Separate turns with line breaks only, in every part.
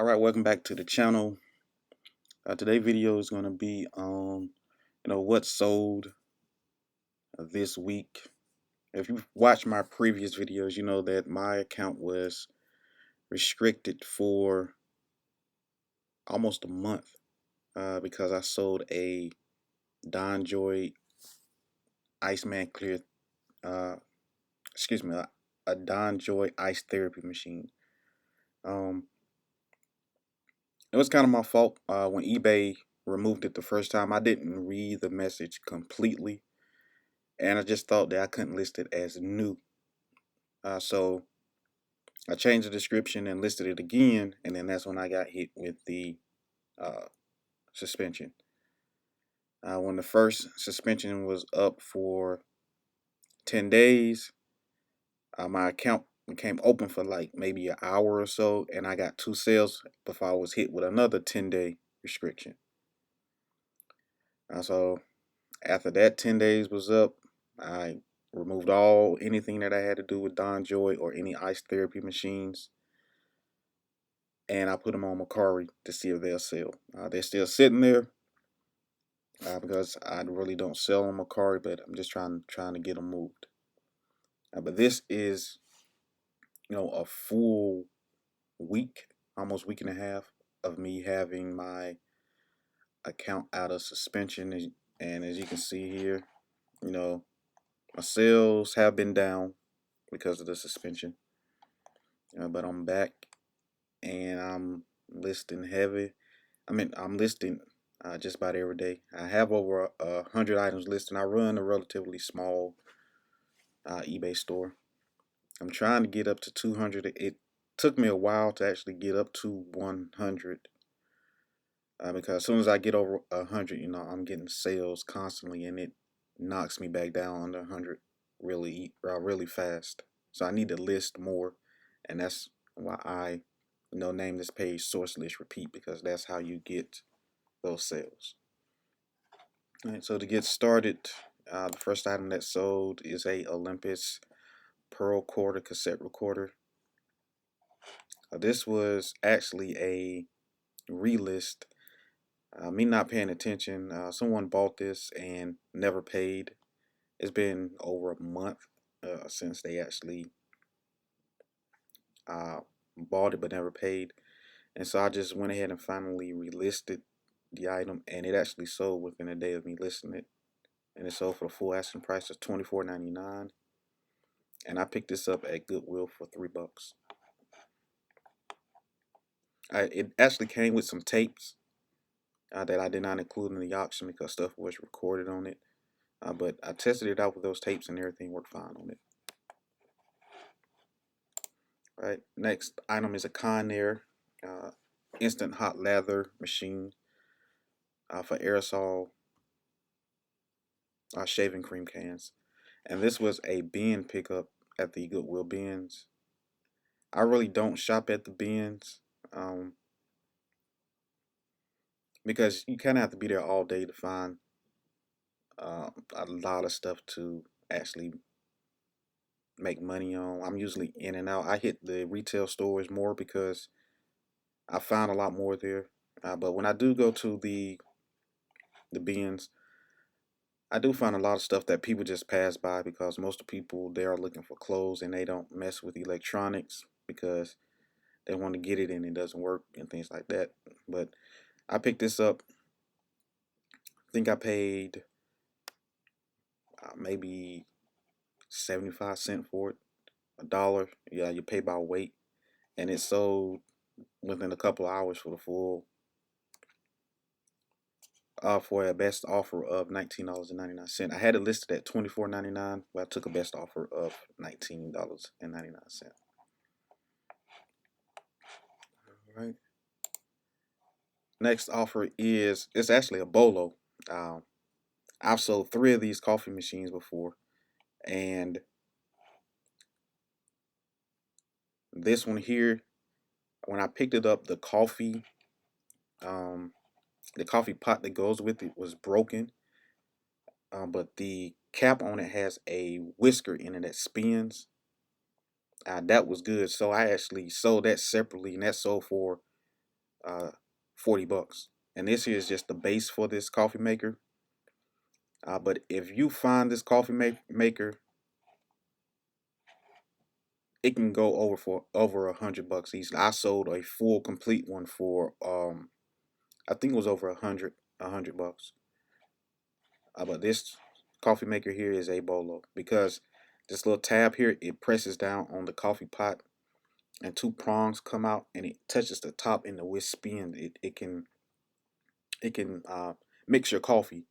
All right, welcome back to the channel. Today's video is going to be on, what sold this week. If you've watched my previous videos, you know that my account was restricted for almost a month because I sold a DonJoy Iceman Clear, uh, excuse me, a DonJoy Ice Therapy machine. Um, it was kind of my fault when eBay removed it the first time. I didn't read the message completely, and I just thought that I couldn't list it as new. So I changed the description and listed it again, and then that's when I got hit with the uh, suspension. When the first suspension was up for 10 days, my account became open for like maybe an hour or so, and I got 2 sales before I was hit with another 10-day restriction. So after that 10 days was up, I removed anything that I had to do with DonJoy or any ice therapy machines, and I put them on Mercari to see if they'll sell. They're still sitting there because I really don't sell on Mercari, but I'm just trying to get them moved. But this is, a full week, almost week and a half of me having my account out of suspension, and as you can see here, my sales have been down because of the suspension, but I'm back and I'm listing heavy. I'm listing just about every day. I have over 100 items listed. I run a relatively small eBay store. I'm trying to get up to 200. It took me a while to actually get up to 100 because as soon as I get over 100, I'm getting sales constantly, and it knocks me back down under 100 really fast. So I need to list more, and that's why I name this page Source List Repeat, because that's how you get those sales. All right, so to get started, the first item that sold is a Olympus Pearl Quarter cassette recorder. This was actually a relist. Me not paying attention. Someone bought this and never paid. It's been over a month since they actually bought it but never paid. And so I just went ahead and finally relisted the item, and it actually sold within a day of me listing it. And it sold for the full asking price of $24.99. And I picked this up at Goodwill for $3. It actually came with some tapes that I did not include in the auction because stuff was recorded on it. But I tested it out with those tapes and everything worked fine on it. All right, next item is a Conair instant hot lather machine for aerosol shaving cream cans. And this was a bin pickup at the Goodwill bins. I really don't shop at the bins because you kind of have to be there all day to find a lot of stuff to actually make money on. I'm usually in and out. I hit the retail stores more because I found a lot more there. But when I do go to the bins, I do find a lot of stuff that people just pass by because most of the people they are looking for clothes and they don't mess with electronics because they want to get it and it doesn't work and things like that. But I picked this up. I think I paid maybe 75 cents for it, $1. Yeah, you pay by weight, and it sold within a couple of hours for the full for a best offer of $19.99. I had it listed at $24.99, but I took a best offer of $19.99. All right. Next offer it's actually a Bolo. I've sold 3 of these coffee machines before, and this one here, when I picked it up, um, the coffee pot that goes with it was broken, but the cap on it has a whisker in it that spins. That was good, so I actually sold that separately, and that sold for uh, 40 bucks. And this here is just the base for this coffee maker. But if you find this coffee maker, it can go over for over 100 bucks easily. I sold a full complete one for I think it was over a hundred bucks. But this coffee maker here is a bolo because this little tab here, it presses down on the coffee pot and two prongs come out and it touches the top and the whisk spin. It can mix your coffee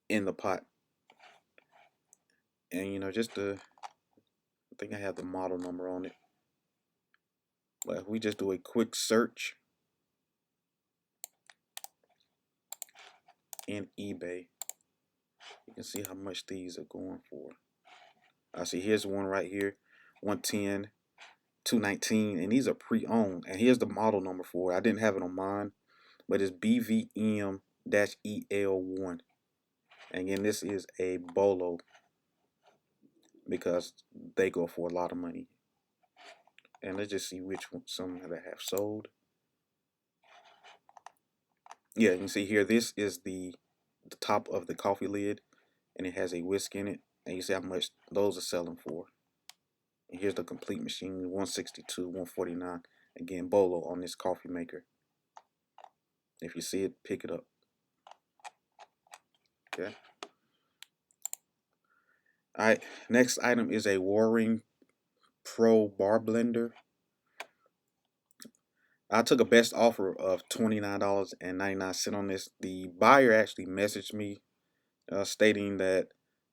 in the pot. And just I think I have the model number on it. But if we just do a quick search in eBay, you can see how much these are going for. I see here's one right here, 110, 219, and these are pre-owned. And here's the model number for it. I didn't have it on mine, but it's BVM-EL1. And again, this is a bolo because they go for a lot of money. And let's just see which one, some that I have sold. Yeah, you can see here, this is the top of the coffee lid, and it has a whisk in it. And you see how much those are selling for. And here's the complete machine, 162, 149. Again, bolo on this coffee maker. If you see it, pick it up. Okay. All right. Next item is a Waring Pro bar blender. I took a best offer of $29.99 on this. The buyer actually messaged me stating that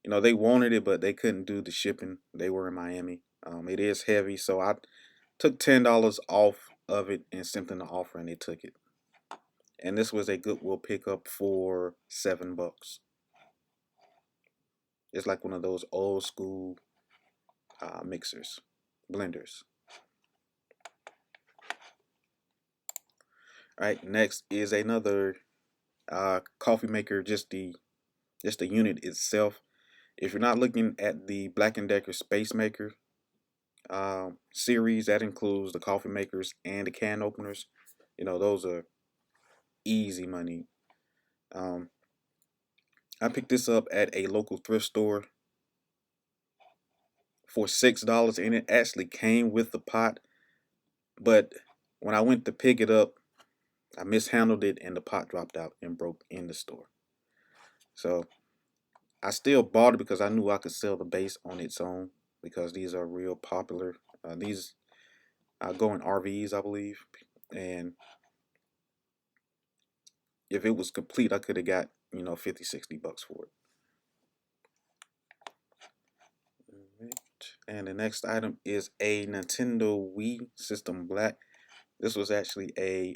they wanted it, but they couldn't do the shipping. They were in Miami. It is heavy, so I took $10 off of it and sent them the offer, and they took it. And this was a Goodwill pickup for $7. It's like one of those old school blenders. All right, next is another coffee maker, just the unit itself. If you're not looking at the Black & Decker Space Maker series, that includes the coffee makers and the can openers. Those are easy money. I picked this up at a local thrift store for $6, and it actually came with the pot. But when I went to pick it up, I mishandled it, and the pot dropped out and broke in the store. So I still bought it because I knew I could sell the base on its own because these are real popular. These go in RVs, I believe, and if it was complete, I could have got 50, 60 bucks for it. And the next item is a Nintendo Wii System Black. This was actually a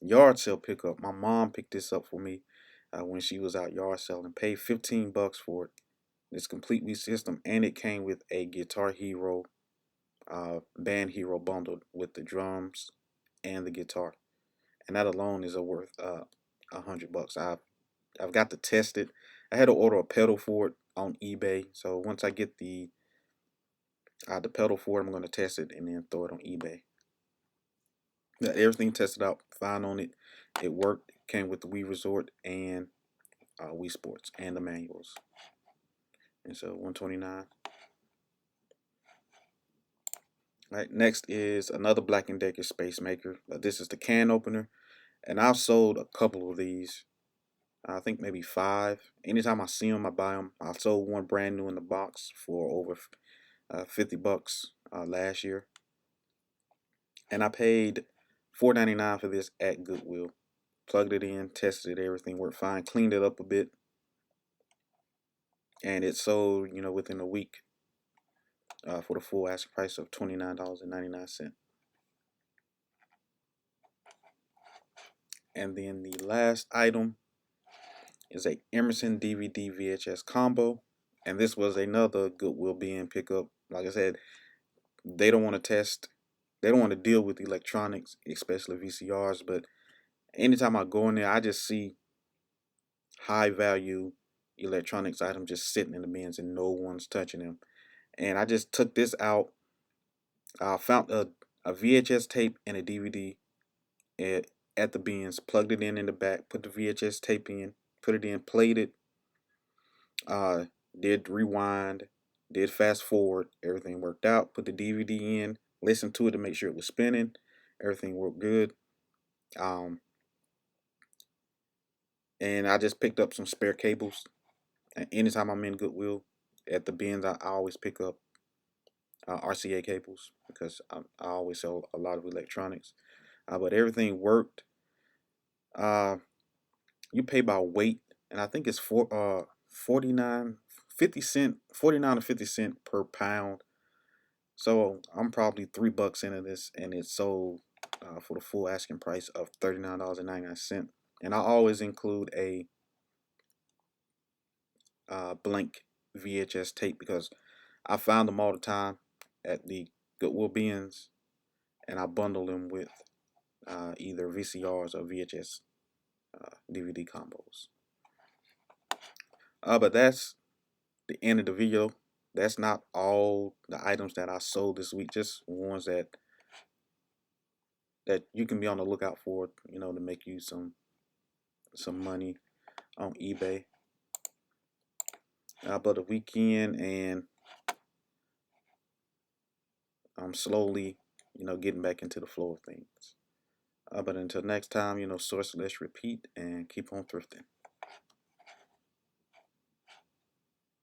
yard sale pickup. My mom picked this up for me when she was out yard selling. Paid 15 bucks for it. It's complete Wii system, and it came with a Guitar Hero Band Hero bundled with the drums and the guitar, and that alone is worth $100. I've got to test it. I had to order a pedal for it on eBay, so once I get the pedal for it, I'm going to test it and then throw it on eBay. Everything tested out fine on it. It worked. It came with the Wii Resort and Wii Sports and the manuals. And so 129. All right, next is another Black & Decker Space Maker. This is the can opener, and I've sold a couple of these. I think maybe 5. Anytime I see them, I buy them. I sold one brand new in the box for over 50 bucks last year, and I paid $4.99 for this at Goodwill. Plugged it in, tested it, everything worked fine. Cleaned it up a bit, and it sold within a week for the full asking price of $29.99. And then the last item is a Emerson DVD VHS combo, and this was another Goodwill BN pickup. Like I said, they don't want to test, they don't want to deal with electronics, especially VCRs. But anytime I go in there, I just see high value electronics items just sitting in the bins and no one's touching them. And I just took this out. I found a VHS tape and a DVD at the bins, plugged it in the back, put the VHS tape in, put it in, played it, uh, did rewind, did fast forward, everything worked out, put the DVD in, listened to it to make sure it was spinning, everything worked good. Um, and I just picked up some spare cables. And anytime I'm in Goodwill at the bins, I always pick up RCA cables because I always sell a lot of electronics. But everything worked. Uh, you pay by weight, and I think it's 49 50 cent 49 or 50 cent per pound. So I'm probably $3 into this, and it's sold for the full asking price of $39.99. And I always include a blank VHS tape because I found them all the time at the Goodwill bins, and I bundle them with either VCRs or VHS DVD combos. But that's the end of the video. That's not all the items that I sold this week, just ones that you can be on the lookout for, to make you some money on eBay. But the weekend, and I'm slowly, getting back into the flow of things. But until next time, source, let's repeat and keep on thrifting.